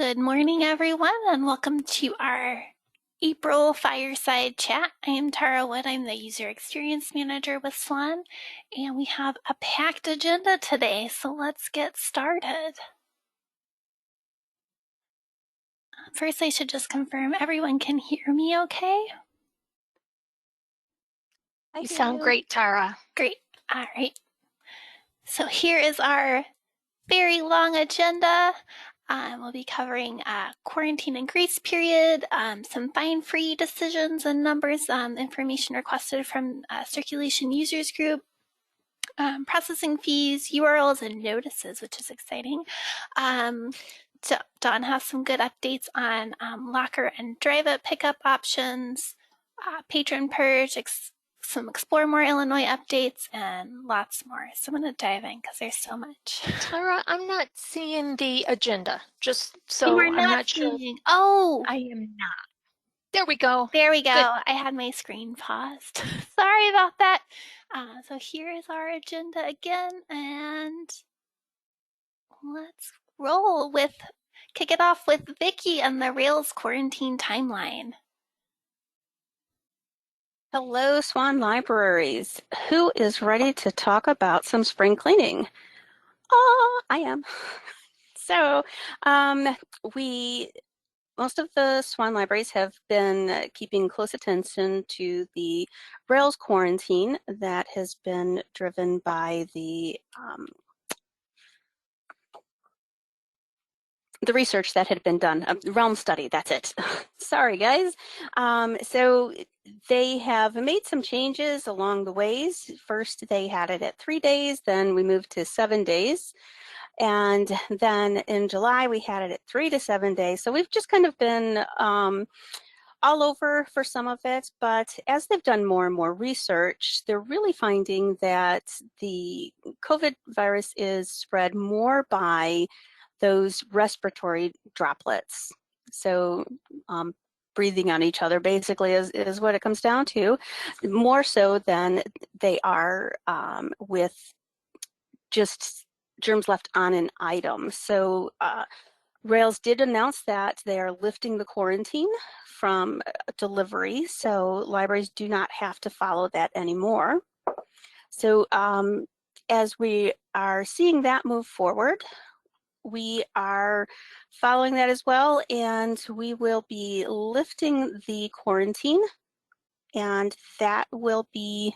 Good morning, everyone, and welcome to our April Fireside Chat. I am Tara Wood. I'm the User Experience Manager with SWAN, and we have a packed agenda today, so let's get started. First, I should just confirm everyone can hear me okay? You sound great, Tara. Great. All right. So here is our very long agenda. We'll be covering quarantine and grace period, some fine-free decisions and numbers, information requested from circulation users group, processing fees, URLs, and notices, which is exciting. So Dawn has some good updates on locker and drive-up pickup options, patron purge, some Explore More Illinois updates, and lots more. So I'm going to dive in because there's so much. Tara, I'm not seeing the agenda, just so You are I'm not not sure. seeing. Oh, I am not. There we go. there we go. Good. I had my screen paused. Sorry about that. So here is our agenda again, and let's roll with, kick it off with Vicky and the Rails quarantine timeline. Hello, SWAN libraries. Who is ready to talk about some spring cleaning? Oh, I am. So, most of the SWAN libraries have been keeping close attention to the Rails quarantine that has been driven by the research that had been done, a realm study, that's it. Sorry, guys. So they have made some changes along the ways. First, they had it at 3 days, then we moved to 7 days. And then in July, we had it at 3 to 7 days. So we've just kind of been all over for some of it, but as they've done more and more research, they're really finding that the COVID virus is spread more by those respiratory droplets. So breathing on each other basically is what it comes down to, more so than they are with just germs left on an item. So Rails did announce that they are lifting the quarantine from delivery, so libraries do not have to follow that anymore. So as we are seeing that move forward, we are following that as well, and we will be lifting the quarantine, and that will be,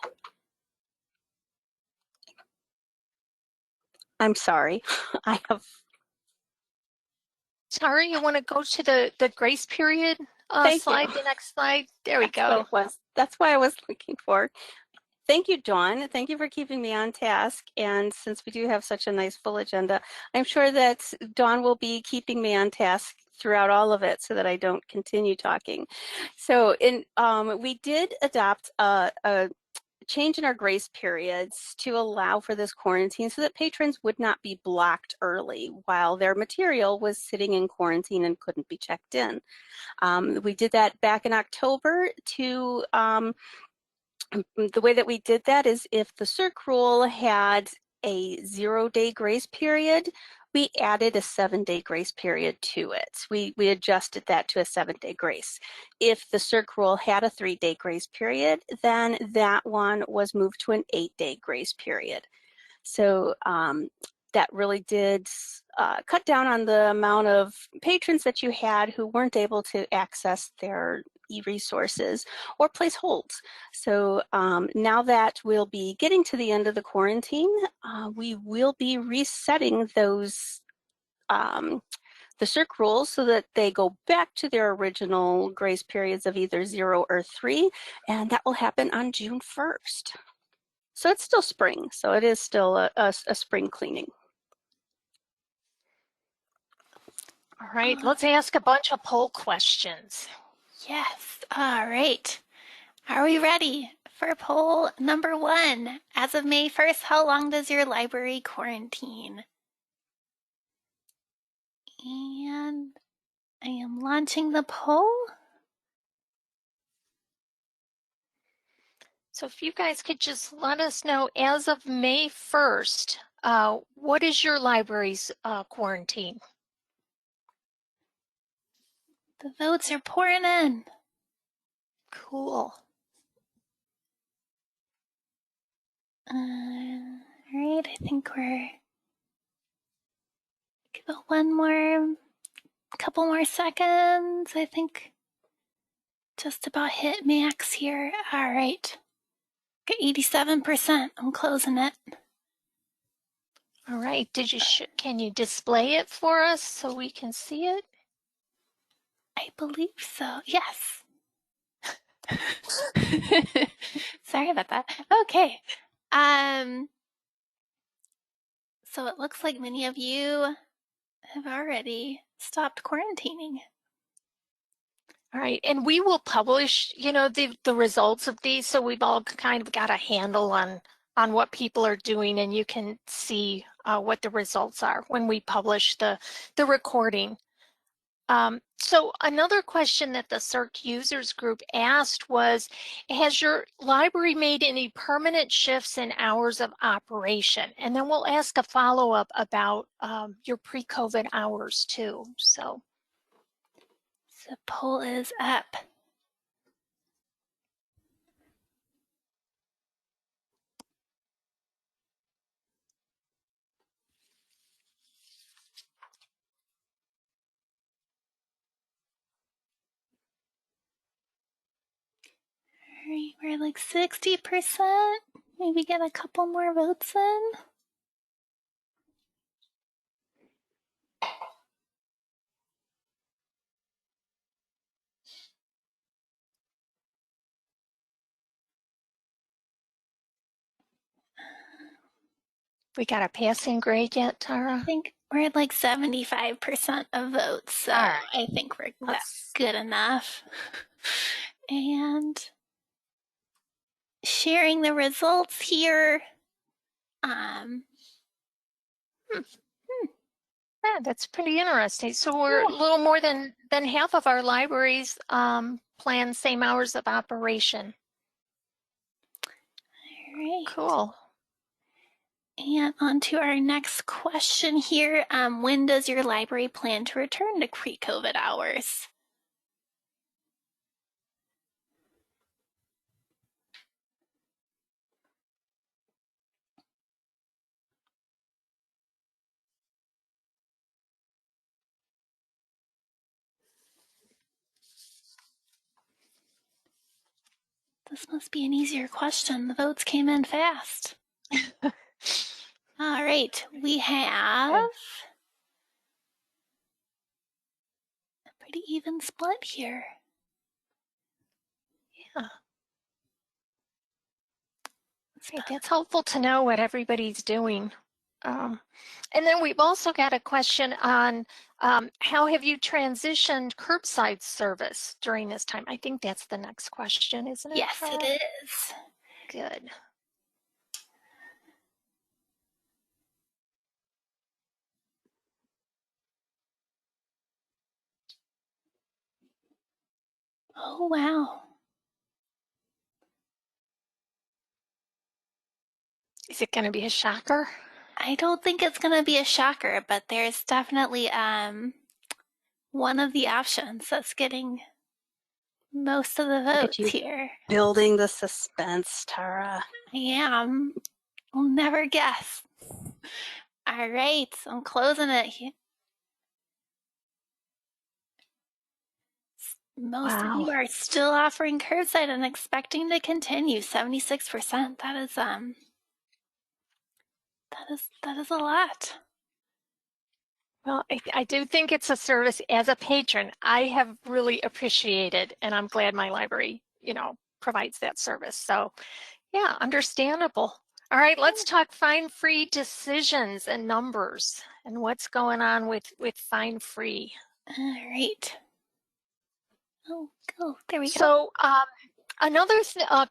I'm sorry, I have. Tara, you want to go to the grace period slide, the next slide? There we go. That's what I was looking for. Thank you, Dawn. Thank you for keeping me on task. And since we do have such a nice full agenda, I'm sure that Dawn will be keeping me on task throughout all of it so that I don't continue talking. So we did adopt a change in our grace periods to allow for this quarantine so that patrons would not be blocked early while their material was sitting in quarantine and couldn't be checked in. We did that back in October to the way that we did that is if the circ rule had a 0-day grace period, we added a 7-day grace period to it. We adjusted that to a 7-day grace. If the circ rule had a 3-day grace period, then that one was moved to an 8-day grace period. So that really did cut down on the amount of patrons that you had who weren't able to access their e-resources or place holds. So now that we'll be getting to the end of the quarantine, we will be resetting those the circ rules so that they go back to their original grace periods of either 0 or 3, and that will happen on June 1st. So it's still spring, so it is still a spring cleaning. All right, let's ask a bunch of poll questions. Yes, all right. Are we ready for poll number 1? As of May 1st, how long does your library quarantine? And I am launching the poll. So if you guys could just let us know, as of May 1st, what is your library's quarantine? The votes are pouring in. Cool. All right, I think we're give it one more, couple more seconds. I think just about hit max here. All right, got 87%. I'm closing it. All right. Can you display it for us so we can see it? I believe so. Yes. Sorry about that. Okay. So it looks like many of you have already stopped quarantining. All right, and we will publish, the results of these, so we've all kind of got a handle on what people are doing, and you can see what the results are when we publish the recording. So another question that the CERC users group asked was, has your library made any permanent shifts in hours of operation? And then we'll ask a follow-up about your pre-COVID hours too. So The poll is up. All right, we're like 60%. Maybe get a couple more votes in. we got a passing grade yet, Tara? I think we're at like 75% of votes, so right. I think that's good enough. And sharing the results here. Yeah, that's pretty interesting. So we're a little more than half of our libraries plan same hours of operation. All right. Cool. And on to our next question here. When does your library plan to return to pre-COVID hours? This must be an easier question. The votes came in fast. All right, we have a pretty even split here. Yeah. Great. That's helpful to know what everybody's doing. And then we've also got a question on how have you transitioned curbside service during this time? I think that's the next question, isn't it? Yes, it is. Good. Oh, wow. Is it going to be a shocker? I don't think it's going to be a shocker, but there's definitely one of the options that's getting most of the votes here. Building the suspense, Tara. I am. I'll never guess. All right, so I'm closing it here. Most of you are still offering curbside and expecting to continue. 76%. That is a lot. Well, I do think it's a service as a patron I have really appreciated, and I'm glad my library, provides that service. So, yeah, understandable. All right, let's talk fine-free decisions and numbers and what's going on with fine-free. All right. Oh, go. There we go. So, another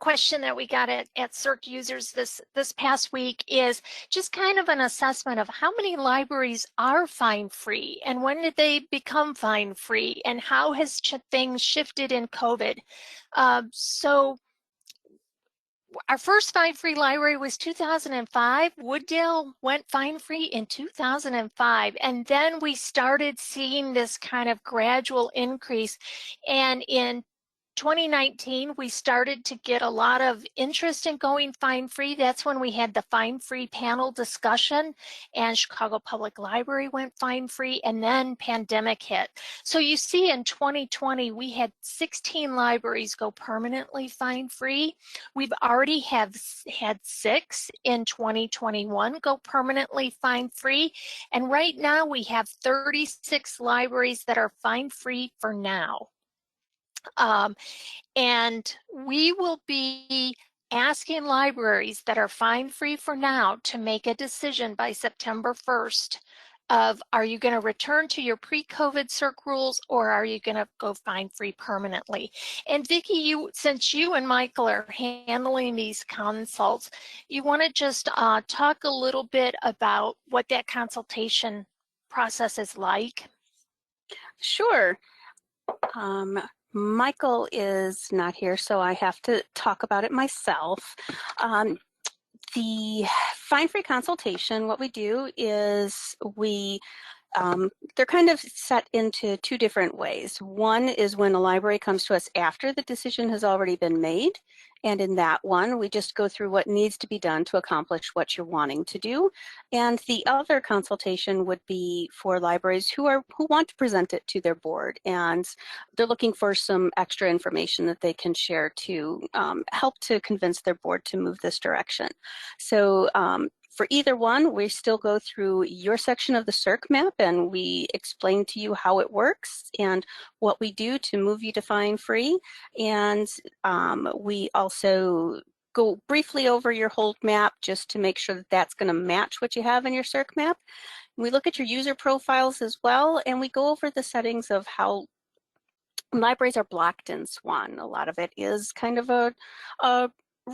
question that we got at CERC users this past week is just kind of an assessment of how many libraries are fine-free and when did they become fine-free and how has things shifted in COVID. So our first fine-free library was 2005. Wooddale went fine-free in 2005. And then we started seeing this kind of gradual increase. And in 2019, we started to get a lot of interest in going fine-free. That's when we had the fine-free panel discussion, and Chicago Public Library went fine-free, and then pandemic hit. So you see in 2020, we had 16 libraries go permanently fine-free. We've already had 6 in 2021 go permanently fine-free. And right now we have 36 libraries that are fine-free for now. And we will be asking libraries that are fine-free for now to make a decision by September 1st of, are you going to return to your pre-COVID CERC rules, or are you going to go fine-free permanently? And Vicki, since you and Michael are handling these consults, you want to just talk a little bit about what that consultation process is like? Sure. Michael is not here, so I have to talk about it myself. The fine-free consultation, what we do is they're kind of set into 2 different ways. One is when a library comes to us after the decision has already been made. And in that one, we just go through what needs to be done to accomplish what you're wanting to do. And the other consultation would be for libraries who want to present it to their board, and they're looking for some extra information that they can share to help to convince their board to move this direction. So for either one, we still go through your section of the CERC map, and we explain to you how it works and what we do to move you to fine-free. And we also go briefly over your whole map just to make sure that that's going to match what you have in your CERC map. We look at your user profiles as well, and we go over the settings of how libraries are blocked in SWAN. A lot of it is kind of a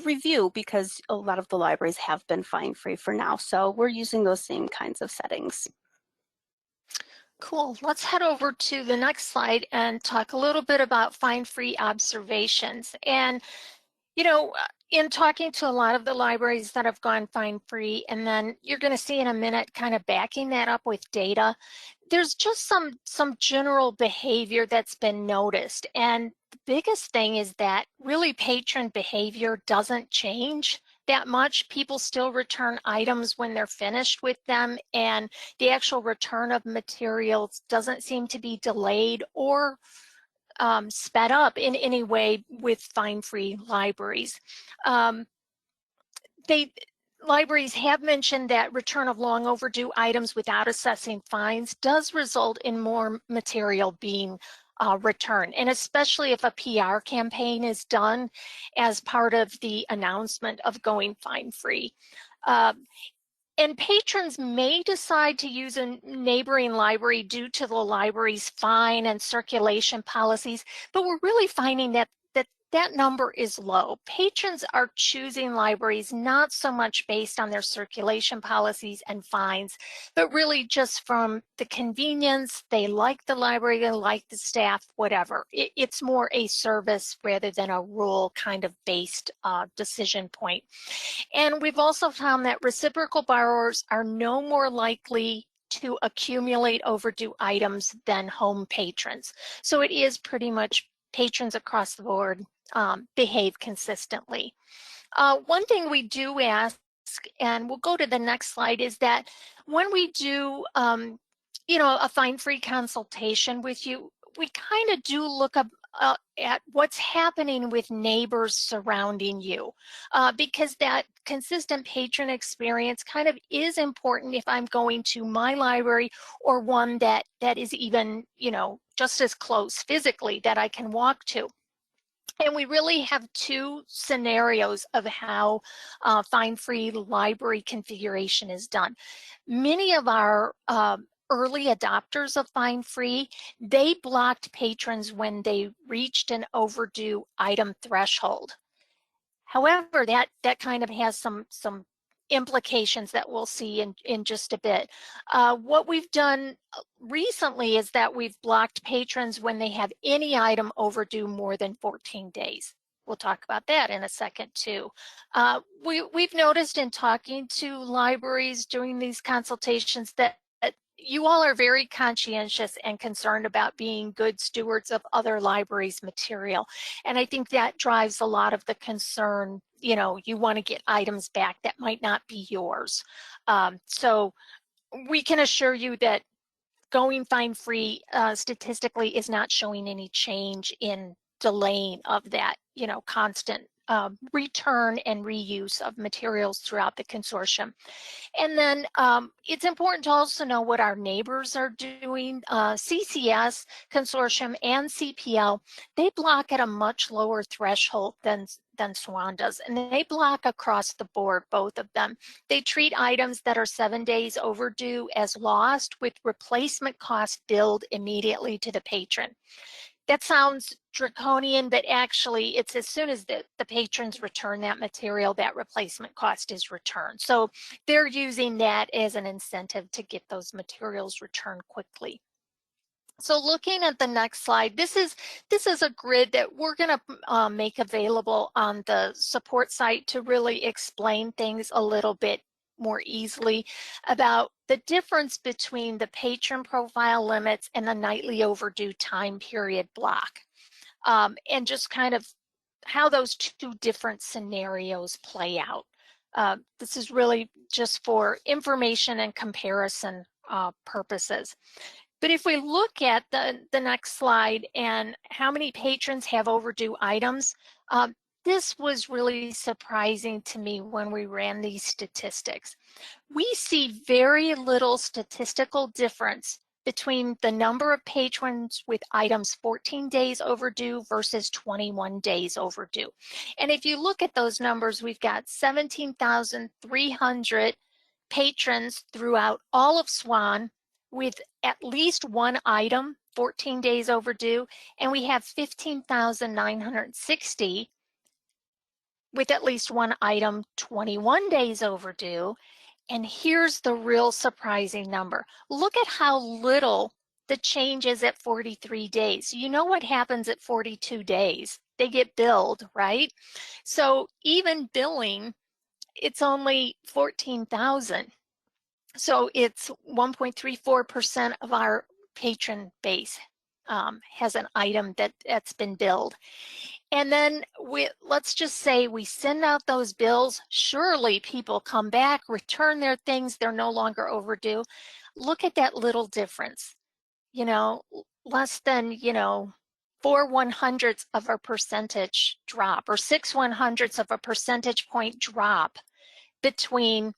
review because a lot of the libraries have been fine-free for now. So we're using those same kinds of settings. Cool. Let's head over to the next slide and talk a little bit about fine-free observations. And, you know, in talking to a lot of the libraries that have gone fine-free, and then you're going to see in a minute kind of backing that up with data, there's just some general behavior that's been noticed. And the biggest thing is that really patron behavior doesn't change that much. People still return items when they're finished with them, and the actual return of materials doesn't seem to be delayed or sped up in any way with fine-free libraries. Libraries have mentioned that return of long overdue items without assessing fines does result in more material being returned, and especially if a PR campaign is done as part of the announcement of going fine-free. And patrons may decide to use a neighboring library due to the library's fine and circulation policies, but we're really finding that that number is low. Patrons are choosing libraries not so much based on their circulation policies and fines, but really just from the convenience. They like the library, they like the staff, whatever. It's more a service rather than a rule kind of based decision point. And we've also found that reciprocal borrowers are no more likely to accumulate overdue items than home patrons. So it is pretty much patrons across the board behave consistently. One thing we do ask, and we'll go to the next slide, is that when we do, a fine-free consultation with you, we kind of do look up at what's happening with neighbors surrounding you, because that consistent patron experience kind of is important if I'm going to my library or one that is even, just as close physically that I can walk to. And we really have 2 scenarios of how fine-free library configuration is done. Many of our early adopters of fine-free, they blocked patrons when they reached an overdue item threshold. However, that kind of has some implications that we'll see in just a bit. What we've done recently is that we've blocked patrons when they have any item overdue more than 14 days. we'll talk about that in a second too. We've noticed in talking to libraries during these consultations that you all are very conscientious and concerned about being good stewards of other libraries' material. And I think that drives a lot of the concern. You know, you want to get items back that might not be yours. So we can assure you that going fine-free statistically is not showing any change in delaying of that, you know, constant return and reuse of materials throughout the consortium. And then it's important to also know what our neighbors are doing. CCS, Consortium, and CPL, they block at a much lower threshold than SWAN does, and they block across the board, both of them. They treat items that are 7 days overdue as lost, with replacement cost billed immediately to the patron. That sounds draconian, but actually it's as soon as the patrons return that material, that replacement cost is returned. So they're using that as an incentive to get those materials returned quickly. So looking at the next slide, this is a grid that we're going to make available on the support site to really explain things a little bit more easily about the difference between the patron profile limits and the nightly overdue time period block, and just kind of how those two different scenarios play out. This is really just for information and comparison purposes. But if we look at the next slide and how many patrons have overdue items, this was really surprising to me when we ran these statistics. We see very little statistical difference between the number of patrons with items 14 days overdue versus 21 days overdue. And if you look at those numbers, we've got 17,300 patrons throughout all of SWAN with at least one item 14 days overdue, and we have 15,960 with at least one item 21 days overdue. And here's the real surprising number. Look at how little the change is at 43 days. You know what happens at 42 days? They get billed, right? So even billing, it's only 14,000. So it's 1.34% of our patron base has an item that's been billed. And then let's just say we send out those bills. Surely people come back, return their things. They're no longer overdue. Look at that little difference. You know, less than, 4/100ths of a percentage drop, or 6/100ths of a percentage point drop between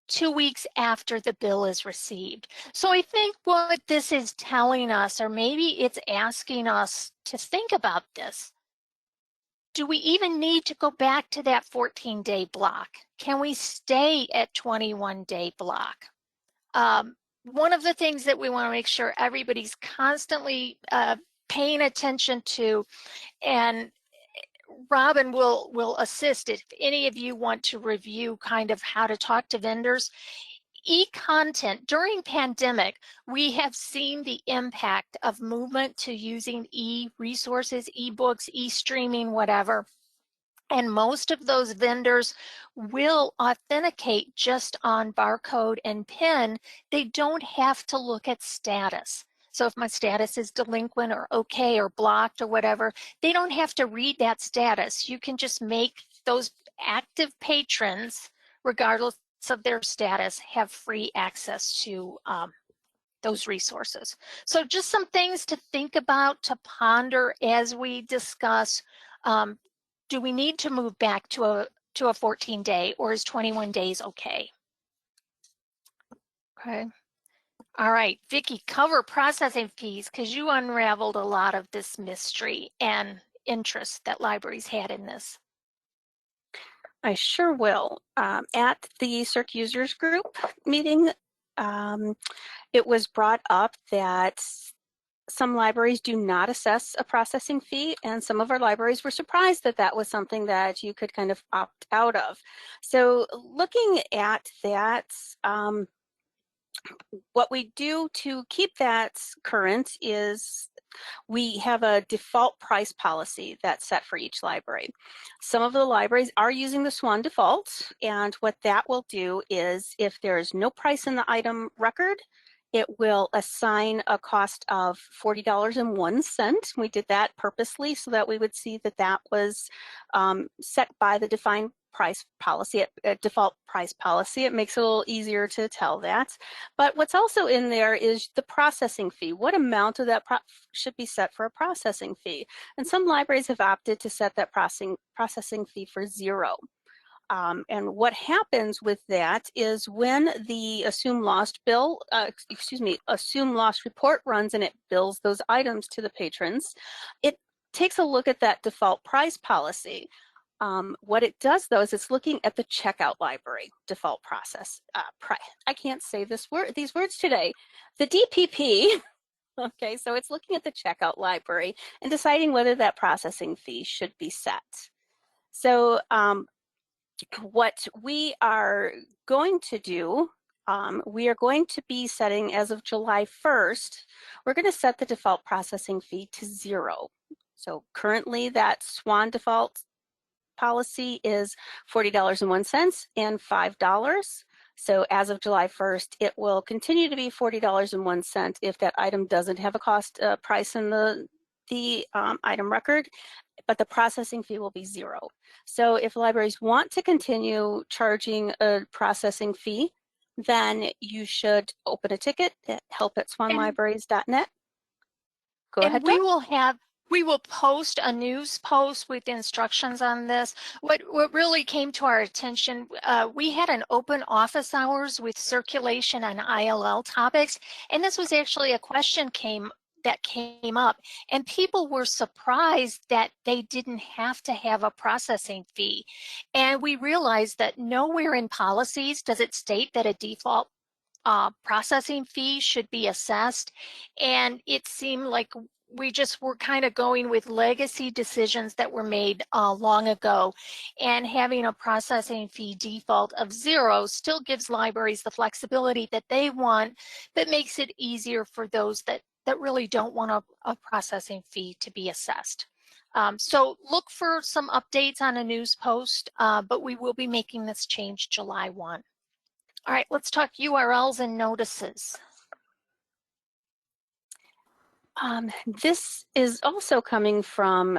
2 weeks after the bill is received. So I think what this is telling us, or maybe it's asking us to think about this, do we even need to go back to that 14-day block? Can we stay at 21-day block? One of the things that we want to make sure everybody's constantly paying attention to, and Robin will assist if any of you want to review kind of how to talk to vendors. E-content, during pandemic, we have seen the impact of movement to using e-resources, e-books, e-streaming, whatever. And most of those vendors will authenticate just on barcode and PIN. They don't have to look at status. So if my status is delinquent or okay or blocked or whatever, they don't have to read that status. You can just make those active patrons, regardless of their status, have free access to those resources. So just some things to think about, to ponder as we discuss. Do we need to move back to a 14-day, or is 21 days okay? Okay. All right, Vicki, cover processing fees, because you unraveled a lot of this mystery and interest that libraries had in this. I sure will. At the CERC users group meeting, it was brought up that some libraries do not assess a processing fee, and some of our libraries were surprised that that was something that you could kind of opt out of. So looking at that, what we do to keep that current is we have a default price policy that's set for each library. Some of the libraries are using the SWAN default, and what that will do is if there is no price in the item record, it will assign a cost of $40.01. We did that purposely so that we would see that that was set by the defined price policy, default price policy. It makes it a little easier to tell that. But what's also in there is the processing fee. What amount of that should be set for a processing fee? And some libraries have opted to set that processing fee for 0. And what happens with that is when the assume lost assume lost report runs and it bills those items to the patrons, it takes a look at that default price policy. What it does though is it's looking at the checkout library default process. I can't say these words today. The DPP. Okay, so it's looking at the checkout library and deciding whether that processing fee should be set. So what we are going to do, we are going to be setting, as of July 1st, we're going to set the default processing fee to 0. So currently that SWAN default policy is $40.01 and $5. So as of July 1st, it will continue to be $40.01 if that item doesn't have a cost price in the item record, but the processing fee will be 0. So if libraries want to continue charging a processing fee, then you should open a ticket at help@swanlibraries.net. Go ahead, Dawn. We will post a news post with instructions on this. What really came to our attention, we had an open office hours with circulation on ILL topics, and this was actually a question that came up, and people were surprised that they didn't have to have a processing fee. And we realized that nowhere in policies does it state that a default processing fee should be assessed, and it seemed like we just were kind of going with legacy decisions that were made long ago, and having a processing fee default of 0 still gives libraries the flexibility that they want, but makes it easier for those that really don't want a processing fee to be assessed. So look for some updates on a news post, but we will be making this change July 1. All right, let's talk URLs and notices. This is also coming from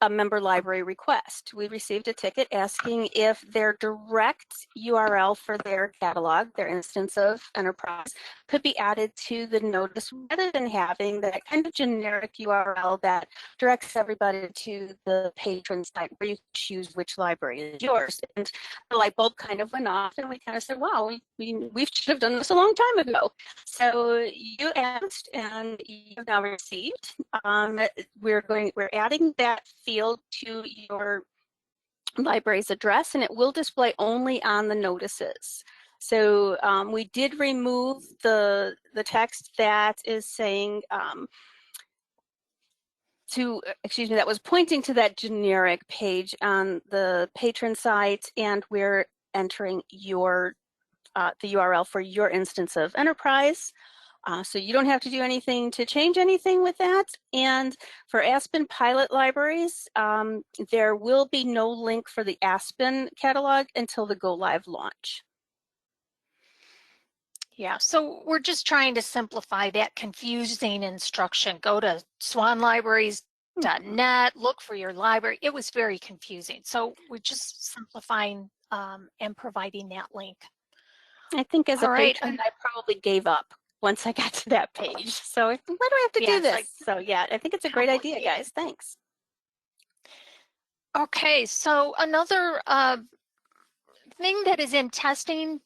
a member library request. We received a ticket asking if their direct URL for their catalog, their instance of enterprise, could be added to the notice rather than having that kind of generic URL that directs everybody to the patron site where you choose which library is yours. And the light bulb kind of went off and we kind of said, wow, we should have done this a long time ago. So you asked and you've now received. We're adding that field to your library's address, and it will display only on the notices. So we did remove the text that is saying that was pointing to that generic page on the patron site, and we're entering your the URL for your instance of enterprise. So you don't have to do anything to change anything with that. And for Aspen pilot libraries, there will be no link for the Aspen catalog until the Go Live launch. Yeah, so we're just trying to simplify that confusing instruction. Go to swanlibraries.net, look for your library. It was very confusing. So we're just simplifying and providing that link. I think as a patron, I probably gave up once I got to that page. So why do I have to do this? So yeah, I think it's a great idea, guys. Thanks. Okay, so another thing that is in testing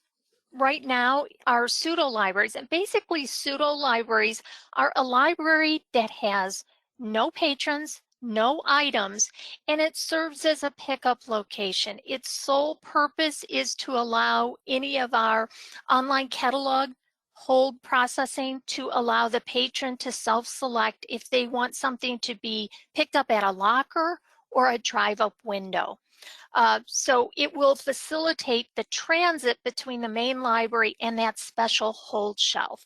right now are pseudo libraries. And basically pseudo libraries are a library that has no patrons, no items, and it serves as a pickup location. Its sole purpose is to allow any of our online catalog hold processing to allow the patron to self-select if they want something to be picked up at a locker or a drive-up window. So it will facilitate the transit between the main library and that special hold shelf.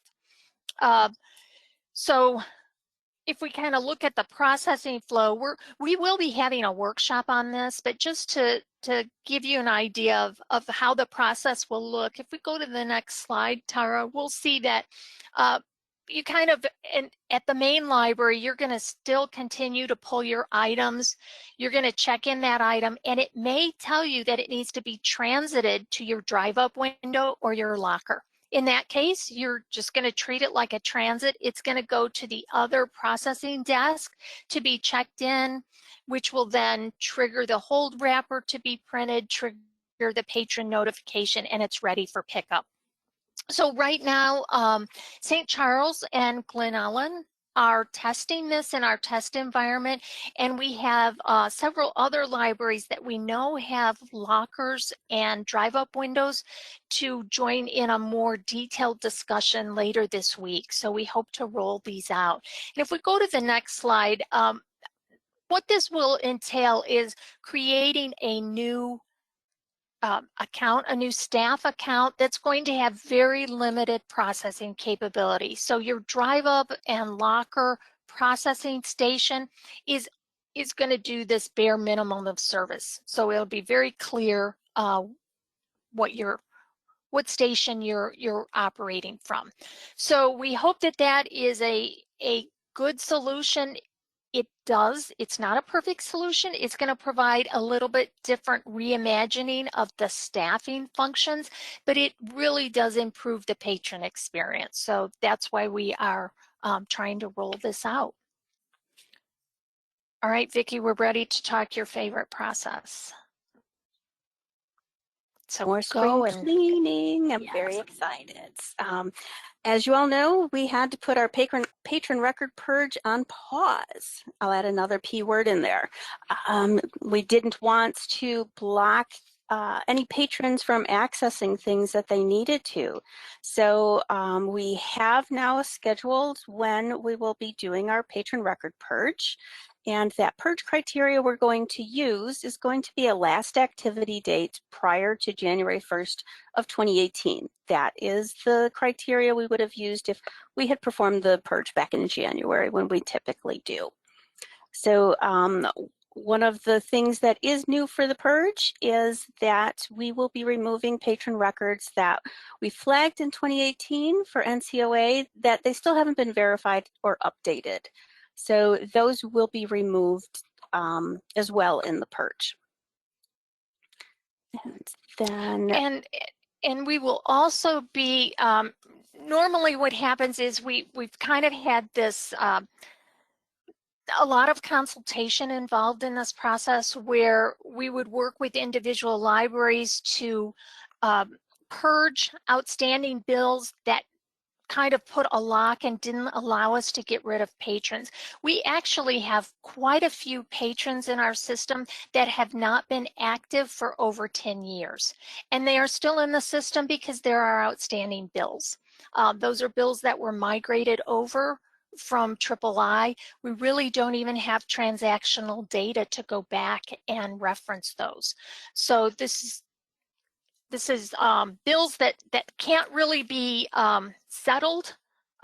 So if we kind of look at the processing flow, we will be having a workshop on this, but just to give you an idea of how the process will look, if we go to the next slide, Tara, we'll see that you kind of, at the main library, you're going to still continue to pull your items. You're going to check in that item, and it may tell you that it needs to be transited to your drive-up window or your locker. In that case, you're just going to treat it like a transit. It's going to go to the other processing desk to be checked in, which will then trigger the hold wrapper to be printed, trigger the patron notification, and it's ready for pickup. So right now, St. Charles and Glen Ellen are testing this in our test environment, and we have several other libraries that we know have lockers and drive-up windows to join in a more detailed discussion later this week. So we hope to roll these out. And if we go to the next slide, what this will entail is creating a new account, a new staff account that's going to have very limited processing capability. So your drive up and locker processing station is going to do this bare minimum of service. So it'll be very clear what station you're operating from. So we hope that that is a good solution. It's not a perfect solution. It's going to provide a little bit different reimagining of the staffing functions, but it really does improve the patron experience. So that's why we are trying to roll this out. All right, Vicki, we're ready to talk your favorite process. So more spring cleaning. I'm very excited. As you all know, we had to put our patron record purge on pause. I'll add another P word in there. We didn't want to block any patrons from accessing things that they needed to. So we have now scheduled when we will be doing our patron record purge. And that purge criteria we're going to use is going to be a last activity date prior to January 1st of 2018. That is the criteria we would have used if we had performed the purge back in January when we typically do. So one of the things that is new for the purge is that we will be removing patron records that we flagged in 2018 for NCOA that they still haven't been verified or updated. So those will be removed as well in the purge. And then and we will also be normally what happens is we've kind of had this a lot of consultation involved in this process where we would work with individual libraries to purge outstanding bills that kind of put a lock and didn't allow us to get rid of patrons. We actually have quite a few patrons in our system that have not been active for over 10 years. And they are still in the system because there are outstanding bills. Those are bills that were migrated over from III. We really don't even have transactional data to go back and reference those. So this is bills that can't really be settled,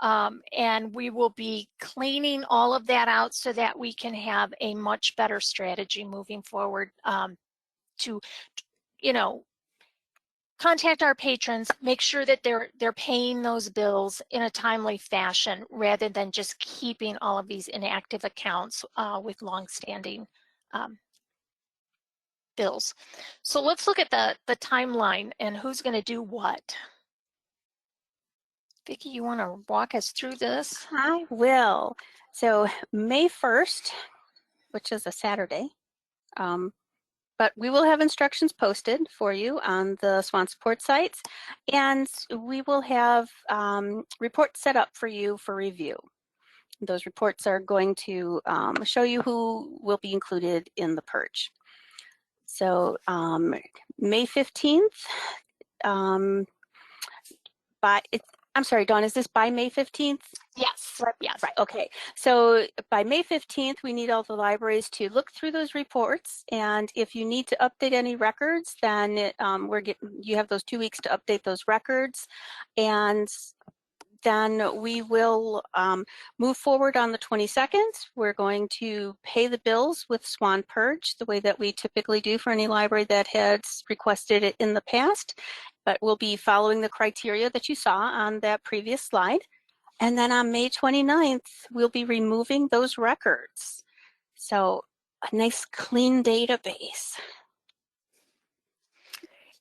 and we will be cleaning all of that out so that we can have a much better strategy moving forward to, contact our patrons, make sure that they're paying those bills in a timely fashion rather than just keeping all of these inactive accounts with longstanding bills. So let's look at the timeline and who's going to do what. Vicki, you want to walk us through this? I will. So May 1st, which is a Saturday, but we will have instructions posted for you on the SWAN support sites, and we will have reports set up for you for review. Those reports are going to show you who will be included in the purge. So May 15th, I'm sorry, Dawn, is this by May 15th? Yes. Yes. Right. Okay. So by May 15th, we need all the libraries to look through those reports. And if you need to update any records, then you have those 2 weeks to update those records. And then we will move forward on the 22nd. We're going to pay the bills with SWAN Purge the way that we typically do for any library that has requested it in the past, but we'll be following the criteria that you saw on that previous slide. And then on May 29th, we'll be removing those records. So a nice clean database.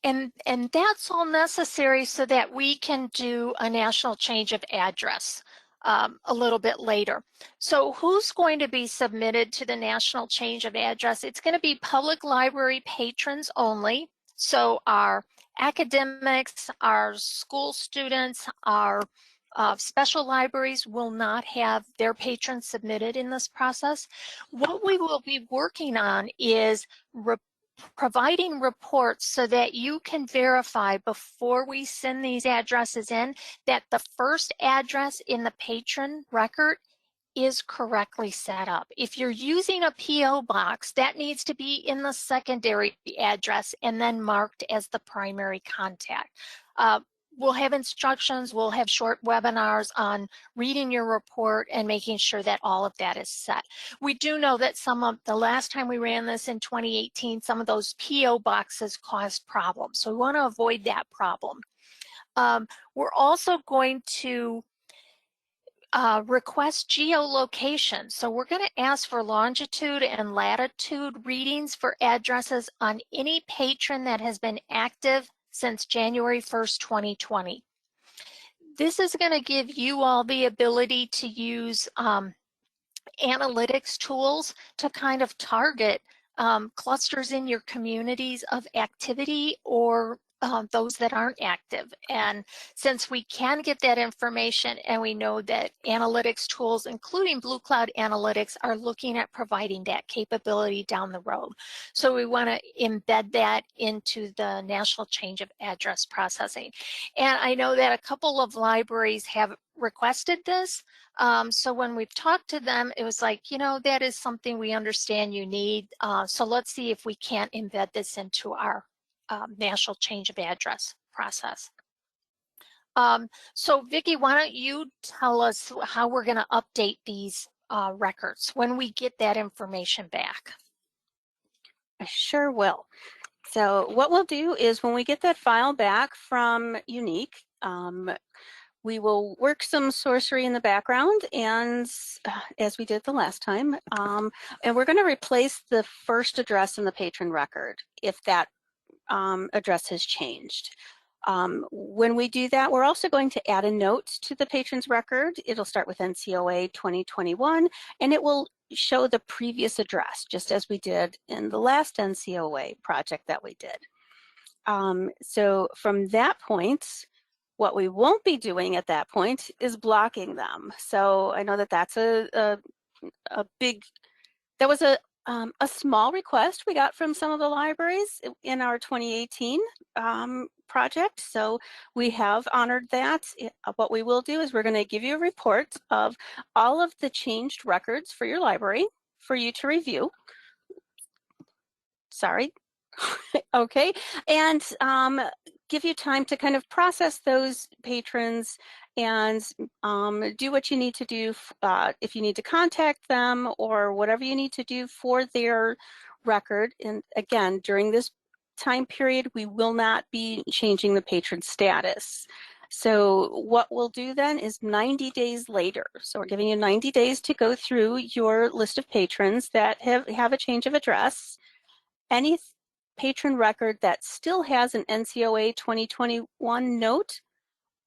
And that's all necessary so that we can do a national change of address a little bit later. So who's going to be submitted to the national change of address? It's going to be public library patrons only. So our academics, our school students, our special libraries will not have their patrons submitted in this process. What we will be working on is providing reports so that you can verify before we send these addresses in that the first address in the patron record is correctly set up. If you're using a PO box, that needs to be in the secondary address and then marked as the primary contact. We'll have instructions, we'll have short webinars on reading your report and making sure that all of that is set. We do know that the last time we ran this in 2018, some of those PO boxes caused problems. So we want to avoid that problem. We're also going to request geolocation. So we're going to ask for longitude and latitude readings for addresses on any patron that has been active since January 1st, 2020. This is going to give you all the ability to use analytics tools to kind of target clusters in your communities of activity or those that aren't active. And since we can get that information and we know that analytics tools, including Blue Cloud Analytics, are looking at providing that capability down the road. So we want to embed that into the national change of address processing. And I know that a couple of libraries have requested this. So when we've talked to them, it was like, you know, that is something we understand you need. So let's see if we can't embed this into our national change of address process. So Vicki, why don't you tell us how we're going to update these records when we get that information back? I sure will. So what we'll do is when we get that file back from Unique, we will work some sorcery in the background, and as we did the last time, and we're going to replace the first address in the patron record if that address has changed. When we do that, we're also going to add a note to the patron's record. It'll start with NCOA 2021, and it will show the previous address, just as we did in the last NCOA project that we did. So from that point, what we won't be doing at that point is blocking them. So I know that that's a big, that was a small request we got from some of the libraries in our 2018 project. So we have honored that. What we will do is we're going to give you a report of all of the changed records for your library for you to review. Sorry. Okay, and give you time to kind of process those patrons and do what you need to do if you need to contact them or whatever you need to do for their record. And again, during this time period, we will not be changing the patron status. So what we'll do then is 90 days later. So we're giving you 90 days to go through your list of patrons that have a change of address. Any patron record that still has an NCOA 2021 note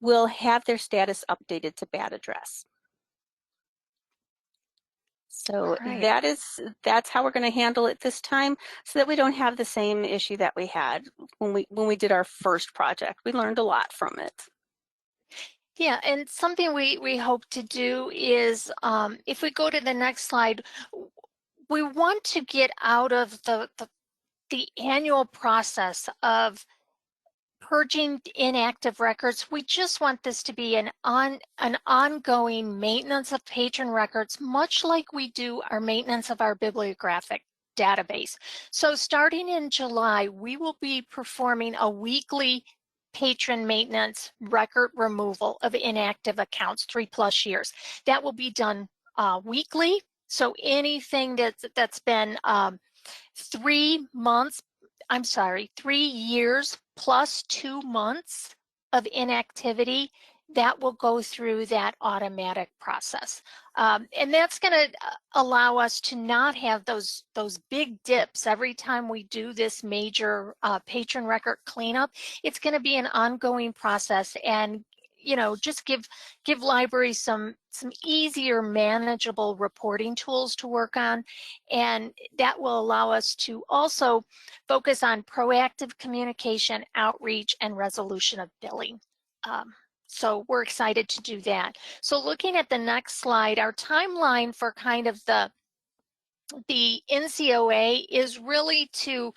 will have their status updated to bad address. So that's how we're going to handle it this time, so that we don't have the same issue that we had when we did our first project. We learned a lot from it. Yeah, and something we hope to do is, if we go to the next slide, we want to get out of the annual process of purging inactive records. We just want this to be an ongoing maintenance of patron records, much like we do our maintenance of our bibliographic database. So starting in July, we will be performing a weekly patron maintenance record removal of inactive accounts 3+ years. That will be done weekly. So anything that's been 3 years plus 2 months of inactivity, that will go through that automatic process. And that's going to allow us to not have those big dips every time we do this major patron record cleanup. It's going to be an ongoing process, and just give libraries some easier, manageable reporting tools to work on, and that will allow us to also focus on proactive communication, outreach, and resolution of billing. So we're excited to do that. So looking at the next slide, our timeline for kind of the NCOA is really to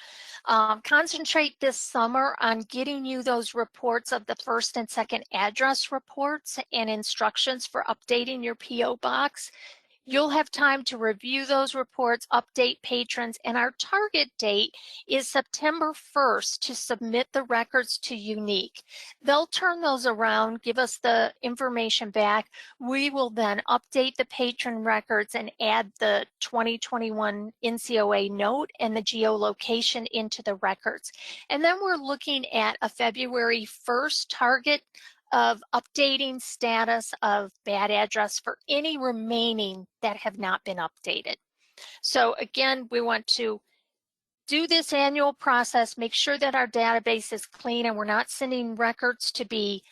concentrate this summer on getting you those reports of the first and second address reports and instructions for updating your PO box. You'll have time to review those reports, update patrons, and our target date is September 1st to submit the records to Unique. They'll turn those around, give us the information back. We will then update the patron records and add the 2021 NCOA note and the geolocation into the records. And then we're looking at a February 1st target of updating status of bad address for any remaining that have not been updated. So again, we want to do this annual process, make sure that our database is clean and we're not sending records to be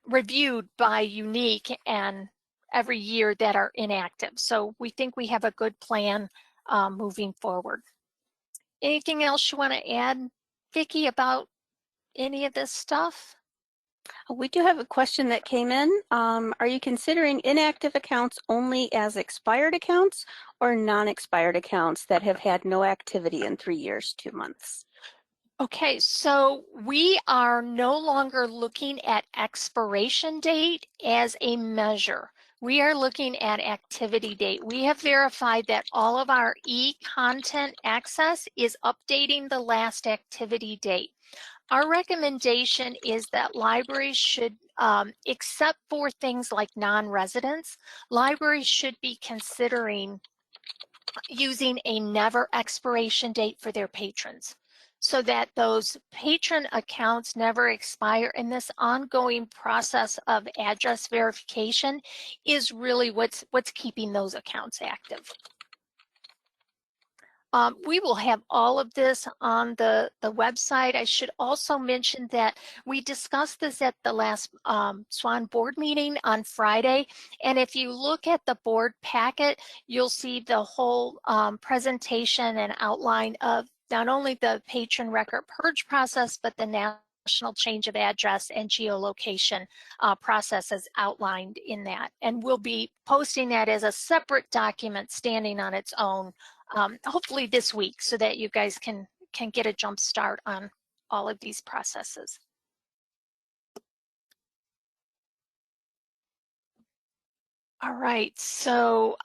reviewed by Unique and every year that are inactive. So we think we have a good plan moving forward. Anything else you want to add, Vicki, about any of this stuff? We do have a question that came in. Are you considering inactive accounts only as expired accounts or non-expired accounts that have had no activity in 3 years, 2 months? Okay, so we are no longer looking at expiration date as a measure. We are looking at activity date. We have verified that all of our e-content access is updating the last activity date. Our recommendation is that libraries should, except for things like non-residents, libraries should be considering using a never expiration date for their patrons, so that those patron accounts never expire, and this ongoing process of address verification is really what's keeping those accounts active. We will have all of this on the website. I should also mention that we discussed this at the last SWAN board meeting on Friday. And if you look at the board packet, you'll see the whole presentation and outline of not only the patron record purge process, but the national change of address and geolocation processes outlined in that. And we'll be posting that as a separate document standing on its own, hopefully this week, so that you guys can get a jump start on all of these processes. All right, so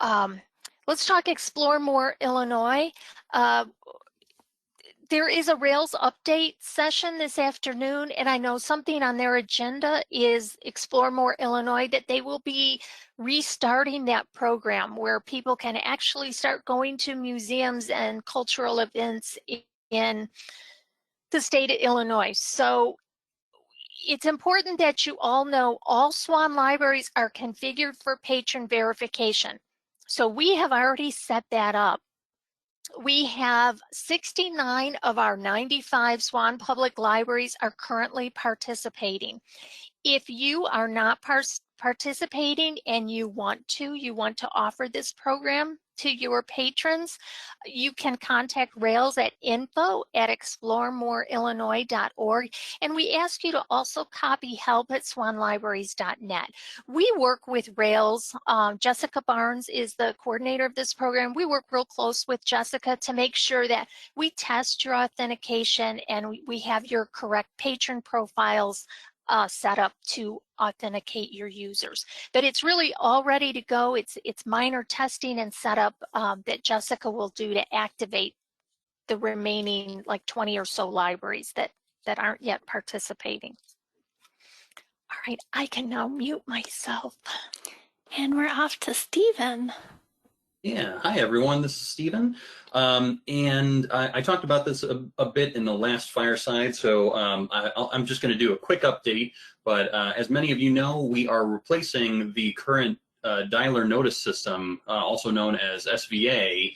let's talk Explore More Illinois. There is a Rails update session this afternoon, and I know something on their agenda is Explore More Illinois, that they will be restarting that program where people can actually start going to museums and cultural events in the state of Illinois. So it's important that you all know all SWAN libraries are configured for patron verification. So we have already set that up. We have 69 of our 95 SWAN public libraries are currently participating. If you are not participating and you want to offer this program to your patrons, you can contact Rails at info@exploremoreillinois.org, and we ask you to also copy help@swanlibraries.net. We work with Rails. Jessica Barnes is the coordinator of this program. We work real close with Jessica to make sure that we test your authentication and we have your correct patron profiles set up to authenticate your users. But it's really all ready to go. It's minor testing and setup that Jessica will do to activate the remaining like 20 or so libraries that that aren't yet participating. All right, I can now mute myself. And we're off to Stephen. Yeah, hi everyone, this is Stephen. And I talked about this a bit in the last Fireside, so I'm just going to do a quick update. But as many of you know, we are replacing the current dialer notice system, also known as SVA,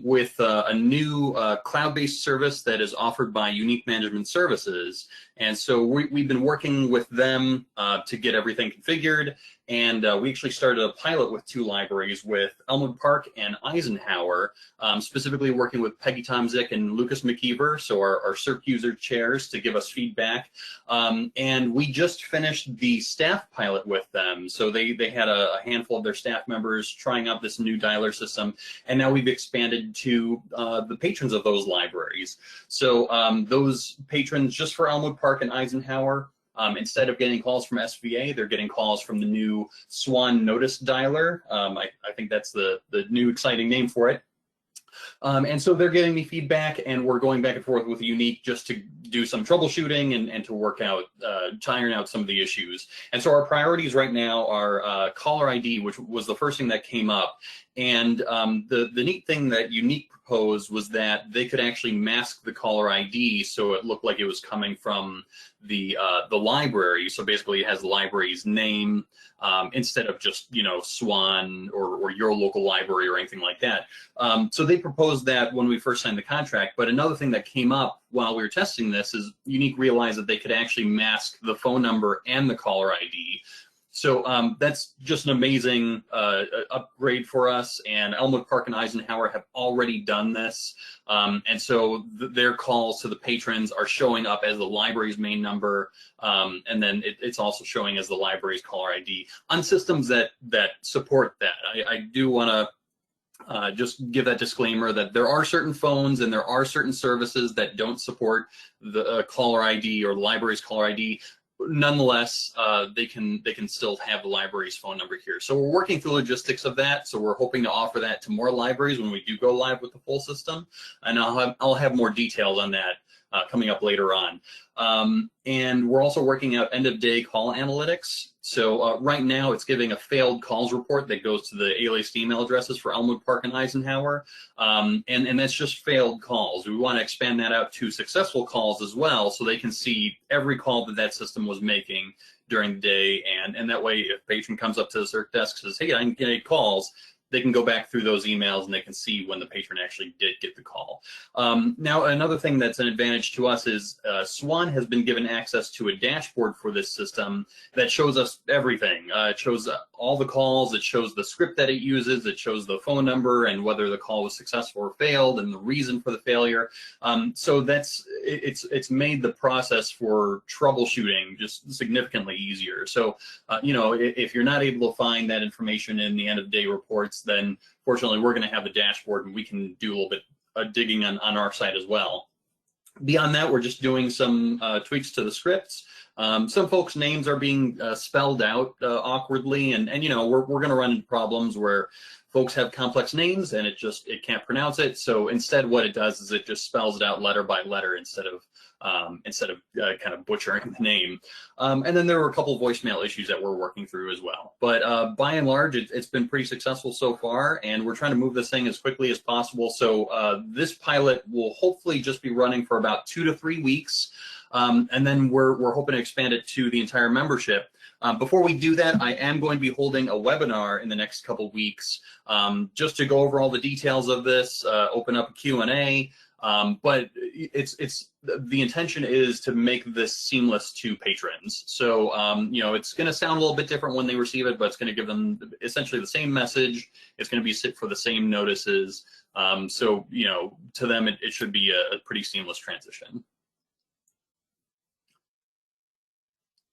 with a new cloud-based service that is offered by Unique Management Services. And so we've been working with them to get everything configured. And we actually started a pilot with 2 libraries, with Elmwood Park and Eisenhower, specifically working with Peggy Tomzik and Lucas McKeever, so our CERC user chairs, to give us feedback. And we just finished the staff pilot with them. So they had a handful of their staff members trying out this new dialer system, and now we've expanded to the patrons of those libraries. So those patrons, just for Elmwood Park and Eisenhower, instead of getting calls from SVA, they're getting calls from the new SWAN notice dialer. I think that's the new exciting name for it. And so they're getting me feedback, and we're going back and forth with Unique just to do some troubleshooting and to work out, to iron out some of the issues. And so our priorities right now are caller ID, which was the first thing that came up. And the neat thing that Unique proposed was that they could actually mask the caller ID so it looked like it was coming from the library. So basically it has the library's name instead of just, you know, SWAN or your local library or anything like that. So they proposed that when we first signed the contract. But another thing that came up while we were testing this is Unique realized that they could actually mask the phone number and the caller ID. So that's just an amazing upgrade for us, and Elmwood Park and Eisenhower have already done this. And so their calls to the patrons are showing up as the library's main number, and then it's also showing as the library's caller ID on systems that support that. I do want to just give that disclaimer that there are certain phones and there are certain services that don't support the caller ID or the library's caller ID. Nonetheless, they can still have the library's phone number here. So we're working through logistics of that. So we're hoping to offer that to more libraries when we do go live with the full system. And I'll have more details on that coming up later on. And we're also working out end-of-day call analytics. So right now it's giving a failed calls report that goes to the aliased email addresses for Elmwood Park and Eisenhower. And that's just failed calls. We want to expand that out to successful calls as well, so they can see every call that system was making during the day. And that way, if a patron comes up to the CERC desk and says, hey, I didn't get any calls, they can go back through those emails and they can see when the patron actually did get the call. Now, another thing that's an advantage to us is SWAN has been given access to a dashboard for this system that shows us everything. It shows all the calls, it shows the script that it uses, it shows the phone number and whether the call was successful or failed and the reason for the failure. So it's made the process for troubleshooting just significantly easier. So, you know, if you're not able to find that information in the end of day reports, then fortunately we're going to have the dashboard and we can do a little bit of digging on our side as well. Beyond that, we're just doing some tweaks to the scripts. Some folks' names are being spelled out awkwardly, and you know, we're going to run into problems where folks have complex names and it can't pronounce it. So instead, what it does is it just spells it out letter by letter instead of kind of butchering the name. And then there were a couple of voicemail issues that we're working through as well. But by and large, it's been pretty successful so far, and we're trying to move this thing as quickly as possible. So this pilot will hopefully just be running for about 2 to 3 weeks. And then we're hoping to expand it to the entire membership. Before we do that, I am going to be holding a webinar in the next couple of weeks just to go over all the details of this, open up a Q&A. But the intention is to make this seamless to patrons. So, you know, it's going to sound a little bit different when they receive it, but it's going to give them essentially the same message. It's going to be sit for the same notices. So, you know, to them, it should be a pretty seamless transition.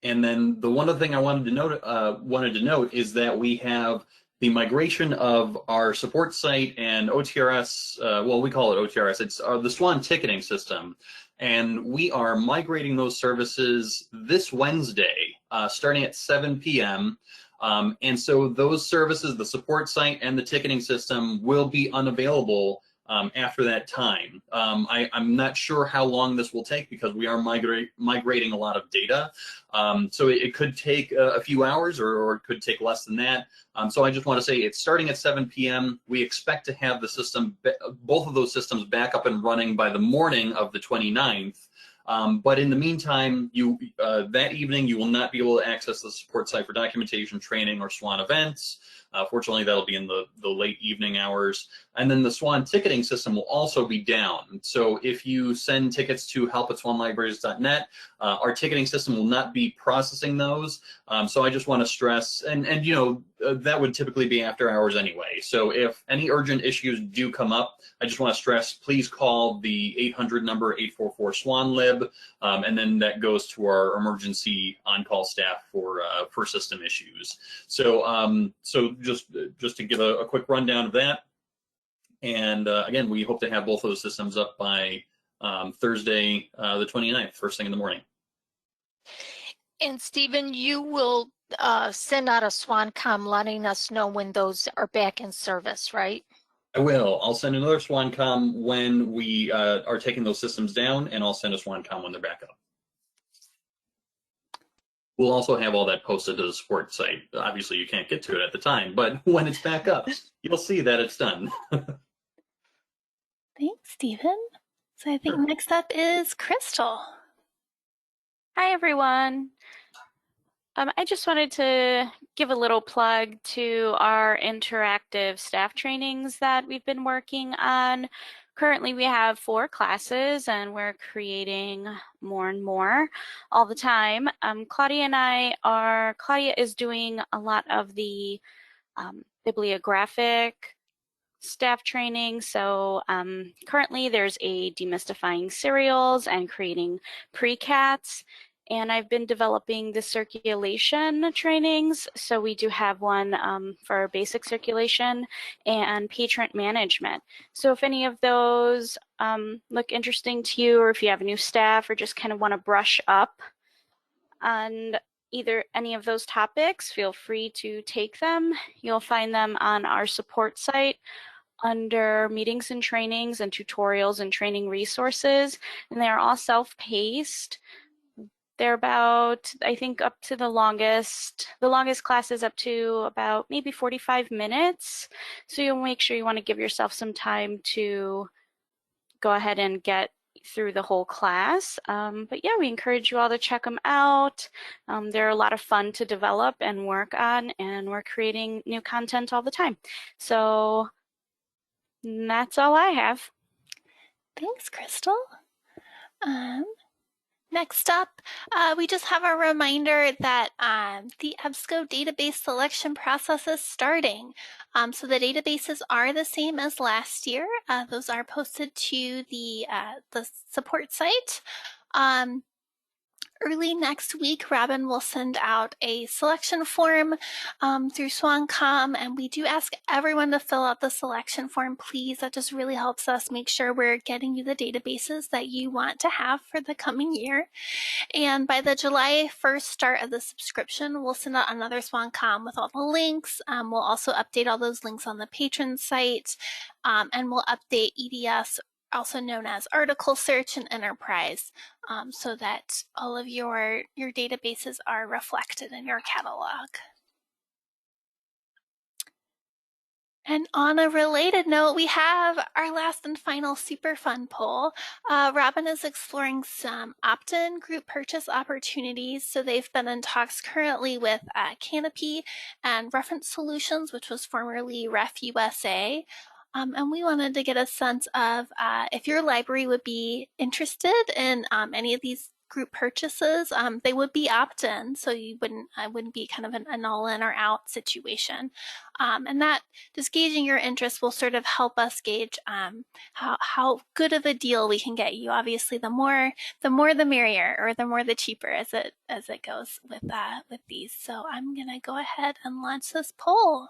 And then the one other thing I wanted to note is that we have the migration of our support site and OTRS, well, we call it OTRS, it's the SWAN ticketing system. And we are migrating those services this Wednesday, starting at 7 p.m. And so those services, the support site and the ticketing system, will be unavailable after that time. I'm not sure how long this will take because we are migrating a lot of data. So it could take a few hours or it could take less than that. So I just want to say it's starting at 7 p.m. We expect to have the system, both of those systems back up and running by the morning of the 29th. But in the meantime, that evening, you will not be able to access the support site for documentation, training, or SWAN events. Fortunately, that'll be in the late evening hours. And then the SWAN ticketing system will also be down. So if you send tickets to help@swanlibraries.net, our ticketing system will not be processing those. So I just want to stress, and that would typically be after hours anyway. So if any urgent issues do come up, I just want to stress, please call the 800 number, 844-SWAN-LIB, and then that goes to our emergency on-call staff for system issues. So just to give a quick rundown of that. And again, we hope to have both of those systems up by Thursday, the 29th, first thing in the morning. And Stephen, you will send out a SwanCom letting us know when those are back in service, right? I will. I'll send another SwanCom when we are taking those systems down, and I'll send a SwanCom when they're back up. We'll also have all that posted to the support site. Obviously, you can't get to it at the time, but when it's back up, you'll see that it's done. Thanks, Stephen. So I think Sure. next up is Crystal. Hi, everyone. I just wanted to give a little plug to our interactive staff trainings that we've been working on. Currently, we have 4 classes, and we're creating more and more all the time. Claudia is doing a lot of the bibliographic staff training. So currently there's a demystifying serials and creating pre-cats. And I've been developing the circulation trainings. So we do have one for basic circulation and patron management. So if any of those look interesting to you, or if you have new staff or just kind of want to brush up on either any of those topics, feel free to take them. You'll find them on our support site under meetings and trainings and tutorials and training resources, and they're all self-paced. They're about, I think, up to the longest class is up to about maybe 45 minutes. So you'll make sure you want to give yourself some time to go ahead and get through the whole class. But yeah, we encourage you all to check them out. They're a lot of fun to develop and work on, and we're creating new content all the time. So that's all I have. Thanks, Crystal. Next up, we just have a reminder that the EBSCO database selection process is starting. So the databases are the same as last year. Those are posted to the support site. Early next week, Robin will send out a selection form through SwanCom, and we do ask everyone to fill out the selection form, please. That just really helps us make sure we're getting you the databases that you want to have for the coming year. And by the July 1st start of the subscription, we'll send out another SwanCom with all the links. We'll also update all those links on the patron site, and we'll update EDS, also known as article search and enterprise, so that all of your databases are reflected in your catalog. And on a related note, we have our last and final super fun poll. Robin is exploring some opt-in group purchase opportunities. So they've been in talks currently with Canopy and Reference Solutions, which was formerly Ref USA. And we wanted to get a sense of if your library would be interested in any of these group purchases. They would be opt-in, so I wouldn't be kind of an all-in or out situation. And that, just gauging your interest, will sort of help us gauge how good of a deal we can get you. Obviously, the more the merrier, or the more the cheaper, as it goes with these. So I'm gonna go ahead and launch this poll.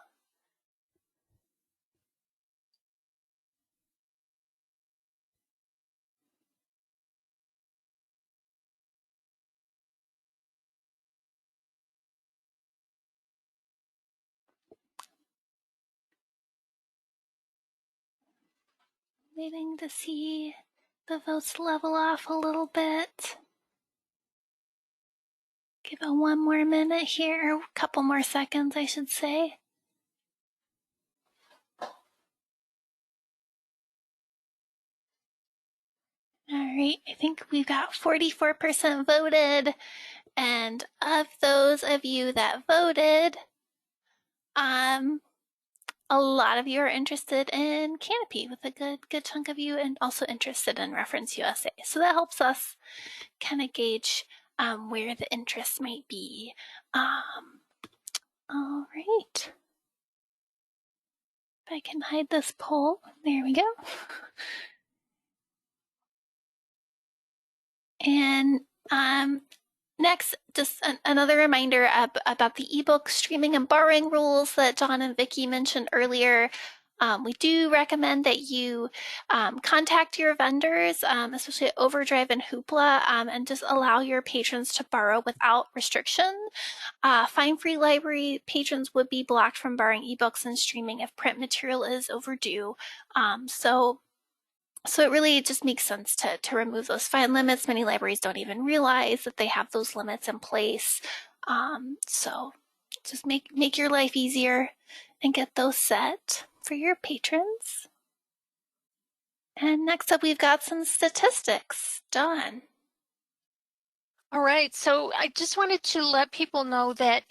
Waiting to see the votes level off a little bit. Give it one more minute here, a couple more seconds, I should say. All right, I think we've got 44% voted. And of those of you that voted, a lot of you are interested in Canopy, with a good chunk of you, and also interested in Reference USA. So that helps us kind of gauge where the interest might be. All right. If I can hide this poll, there we go. And next, just another reminder about the ebook streaming and borrowing rules that John and Vicki mentioned earlier. We do recommend that you contact your vendors, especially Overdrive and Hoopla, and just allow your patrons to borrow without restriction. Fine-free library patrons would be blocked from borrowing ebooks and streaming if print material is overdue. So it really just makes sense to remove those fine limits. Many libraries don't even realize that they have those limits in place. So just make your life easier and get those set for your patrons. And next up, we've got some statistics. Dawn. All right, so I just wanted to let people know that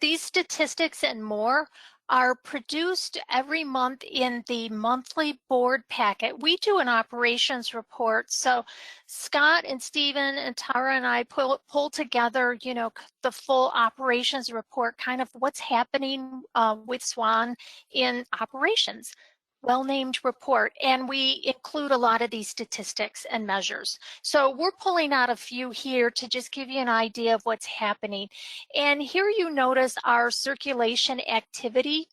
these statistics and more are produced every month in the monthly board packet. We do an operations report. So Scott and Stephen and Tara and I pull together, the full operations report, kind of what's happening with SWAN in operations. Well-named report, and we include a lot of these statistics and measures. So we're pulling out a few here to just give you an idea of what's happening. And here you notice our circulation activity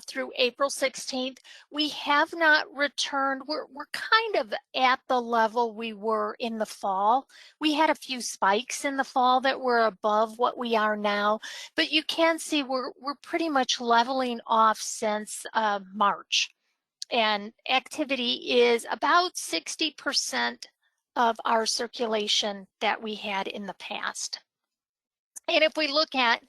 through April 16th. We have not returned. We're kind of at the level we were in the fall. We had a few spikes in the fall that were above what we are now, but you can see we're pretty much leveling off since March. And activity is about 60% of our circulation that we had in the past. And if we look at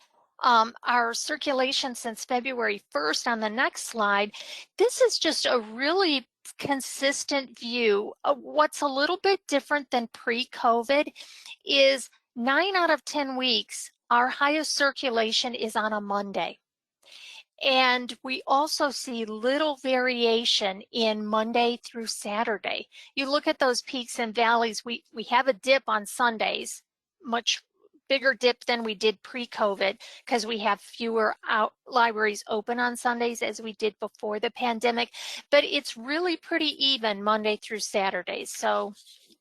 our circulation since February 1st on the next slide, this is just a really consistent view. What's a little bit different than pre-COVID is 9 out of 10 weeks, our highest circulation is on a Monday. And we also see little variation in Monday through Saturday. You look at those peaks and valleys, we have a dip on Sundays, much bigger dip than we did pre-COVID because we have fewer libraries open on Sundays as we did before the pandemic, but it's really pretty even Monday through Saturday. So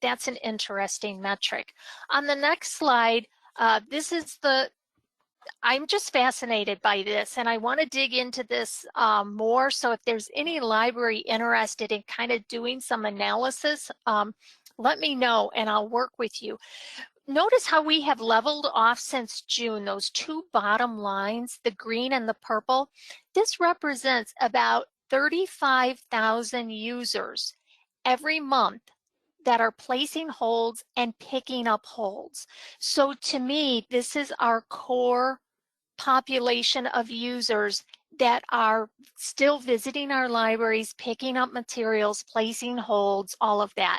that's an interesting metric. On the next slide, this is I'm just fascinated by this, and I want to dig into this more. So if there's any library interested in kind of doing some analysis, let me know and I'll work with you. Notice how we have leveled off since June, those two bottom lines, the green and the purple. This represents about 35,000 users every month that are placing holds and picking up holds. So to me, this is our core population of users that are still visiting our libraries, picking up materials, placing holds, all of that.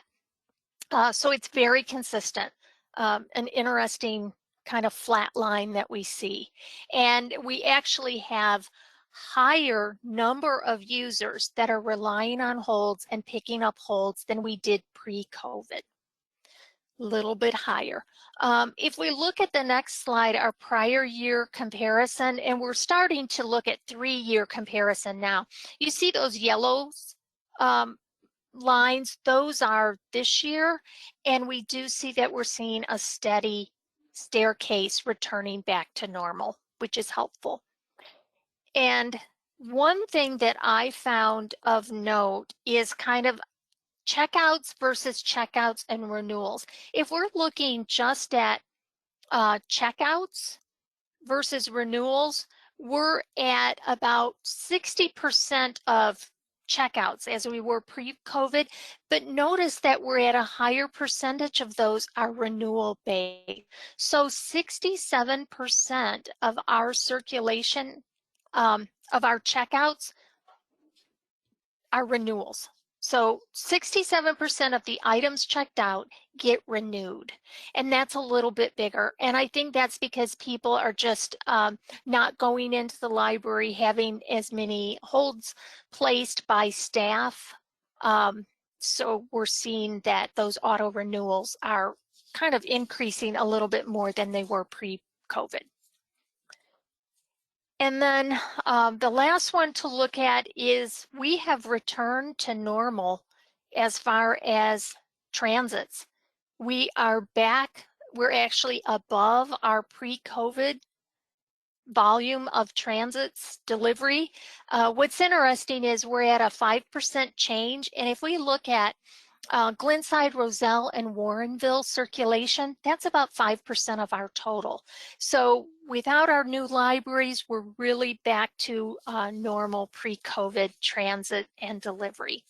So it's very consistent, an interesting kind of flat line that we see. And we actually have higher number of users that are relying on holds and picking up holds than we did pre-COVID. Little bit higher. If we look at the next slide, our prior year comparison, and we're starting to look at 3-year comparison now. You see those yellows lines, those are this year, and we do see that we're seeing a steady staircase returning back to normal, which is helpful. And one thing that I found of note is kind of checkouts versus checkouts and renewals. If we're looking just at checkouts versus renewals, we're at about 60% of checkouts as we were pre-COVID, but notice that we're at a higher percentage of those are renewal based. So 67% of our circulation, of our checkouts are renewals. So 67% of the items checked out get renewed, and that's a little bit bigger. And I think that's because people are just not going into the library, having as many holds placed by staff. So we're seeing that those auto renewals are kind of increasing a little bit more than they were pre-COVID. And then the last one to look at is we have returned to normal as far as transits. We are back, we're actually above our pre-COVID volume of transits delivery. What's interesting is we're at a 5% change. And if we look at Glenside, Roselle, and Warrenville circulation, that's about 5% of our total. So without our new libraries, we're really back to normal pre-COVID transit and delivery.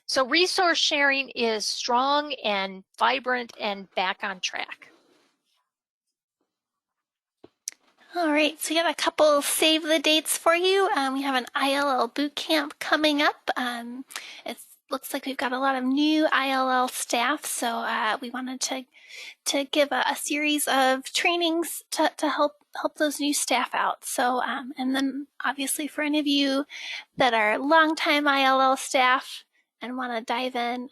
So resource sharing is strong and vibrant and back on track. All right, so we got a couple save the dates for you. We have an ILL boot camp coming up. It looks like we've got a lot of new ILL staff, so we wanted to give a series of trainings to help those new staff out. So, and then obviously for any of you that are longtime ILL staff and want to dive in,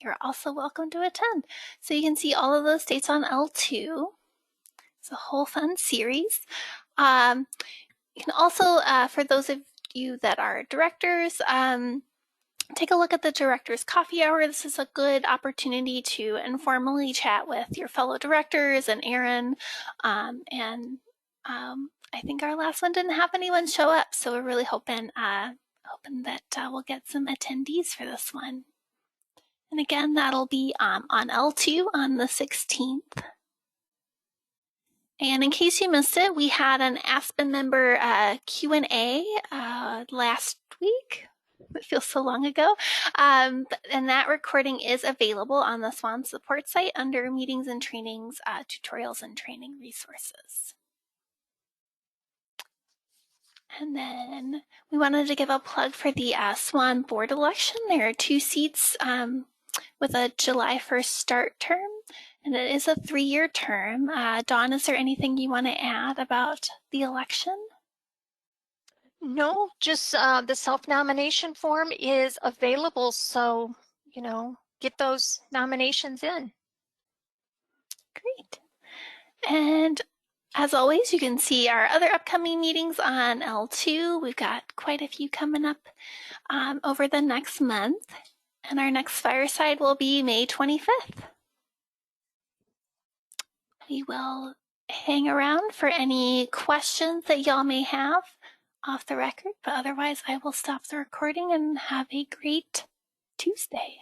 you're also welcome to attend. So you can see all of those dates on L2. It's a whole fun series. You can also, for those of you that are directors, take a look at the Directors Coffee Hour. This is a good opportunity to informally chat with your fellow directors and Aaron. I think our last one didn't have anyone show up, so we're really hoping that we'll get some attendees for this one. And again, that'll be on L2 on the 16th. And in case you missed it, we had an Aspen member Q&A last week. It feels so long ago. And that recording is available on the SWAN support site under meetings and trainings, tutorials and training resources. And then we wanted to give a plug for the SWAN board election. There are 2 seats with a July 1st start term. And it is a 3-year term. Dawn, is there anything you want to add about the election? No, just the self-nomination form is available. So, get those nominations in. Great. And as always, you can see our other upcoming meetings on L2. We've got quite a few coming up over the next month. And our next Fireside will be May 25th. We will hang around for any questions that y'all may have off the record, but otherwise I will stop the recording and have a great Tuesday.